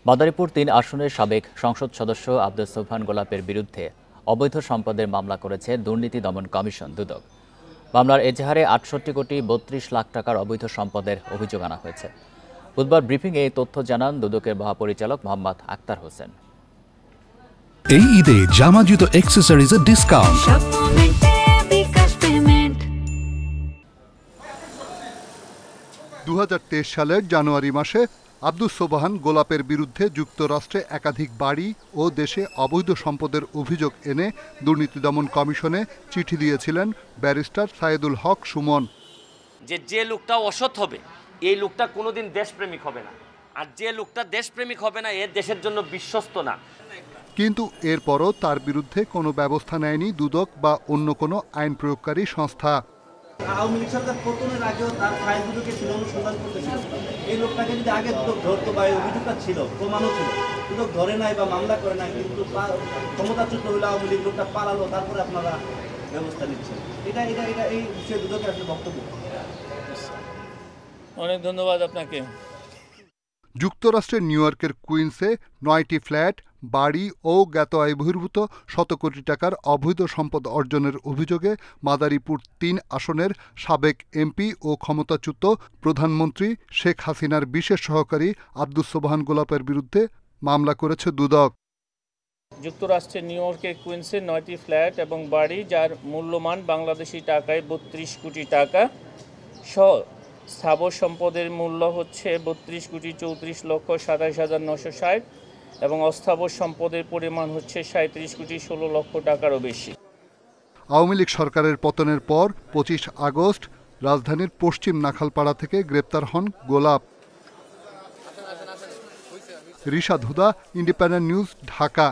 মাদারীপুর ৩ আসনের সাবেক সংসদ সদস্য আব্দুস সোবহান গোলাপের বিরুদ্ধে অবৈধ সম্পদের মামলা করেছে দুর্নীতি দমন কমিশন দুদক। মামলার এজাহারে ৬৮ কোটি ৩২ লাখ টাকার অবৈধ সম্পদের অভিযোগ আনা হয়েছে। বুধবার ব্রিফিংয়ে এই তথ্য জানান দুদকের মহাপরিচালক মোহাম্মদ আক্তার হোসেন। এই ঈদে জামা জুতো অ্যাক্সেসরিজের ডিসকাউন্ট। ২০২৩ সালের জানুয়ারি মাসে আব্দুস সোবহান গোলাপের বিরুদ্ধে যুক্তরাষ্ট্রে একাধিক বাড়ি ও দেশে অবৈধ সম্পদের অভিযোগ এনে দুর্নীতি দমন কমিশনে চিঠি দিয়েছিলেন ব্যারিস্টার সাইদুল হক সুমন। যে লোকটা অসৎ হবে এই লোকটা কোনোদিন দেশপ্রেমিক হবে না, আর যে লোকটা দেশপ্রেমিক হবে না এর দেশের জন্য বিশ্বস্ত না। কিন্তু এরপরও তার বিরুদ্ধে কোনো ব্যবস্থা নেয়নি দুদক বা অন্য কোনো আইন প্রয়োগকারী সংস্থা। আওয়ামী লীগ সরকার পতনের আগেও তার ফাইলগুলোকে ছিল অনুসন্ধান করতেছিল। এই লোকটাকে যদি আগে দুদক ধরতো বা অভিযোগটা ছিল, প্রমাণও ছিল, দুদক ধরে নাই বা মামলা করে নাই, কিন্তু ক্ষমতাচ্যুত হলে আওয়ামী লীগ লোকটা পালালো, তারপরে আপনারা ব্যবস্থা নিচ্ছেন। এটা এটা এটা এই বিষয়ে দুদকের আসলে বক্তব্য। অনেক ধন্যবাদ আপনাকে। যুক্তরাষ্ট্রের নিউ ইয়র্কের কুইন্সে ৯টি ফ্ল্যাট, বাড়ি ও জ্ঞাত আয় বহির্ভূত শত কোটি টাকার অবৈধ সম্পদ অর্জনের অভিযোগে মাদারীপুর ৩ আসনের সাবেক এমপি ও ক্ষমতাচ্যুত প্রধানমন্ত্রী শেখ হাসিনার বিশেষ সহকারী আব্দুস সোবহান গোলাপের বিরুদ্ধে মামলা করেছে দুদক। যুক্তরাষ্ট্রের নিউ ইয়র্কের কুইন্সে ৯টি ফ্ল্যাট এবং বাড়ি, যার মূল্যমান বাংলাদেশি টাকায় ৩২ কোটি টাকা সহ স্থাবর সম্পদের মূল্য হচ্ছে ৩২ কোটি ৩৪ লক্ষ ২৭,৯৬০ এবং অস্থাবর সম্পদের পরিমাণ হচ্ছে ৩৭ কোটি ১৬ লক্ষ টাকারও বেশি। আওয়ামী লীগ সরকারের পতনের পর ২৫ আগস্ট রাজধানীর পশ্চিম নাখালপাড়া থেকে গ্রেপ্তার হন গোলাপ। রিশাদ হুদা, ইন্ডিপেন্ডেন্ট নিউজ, ঢাকা।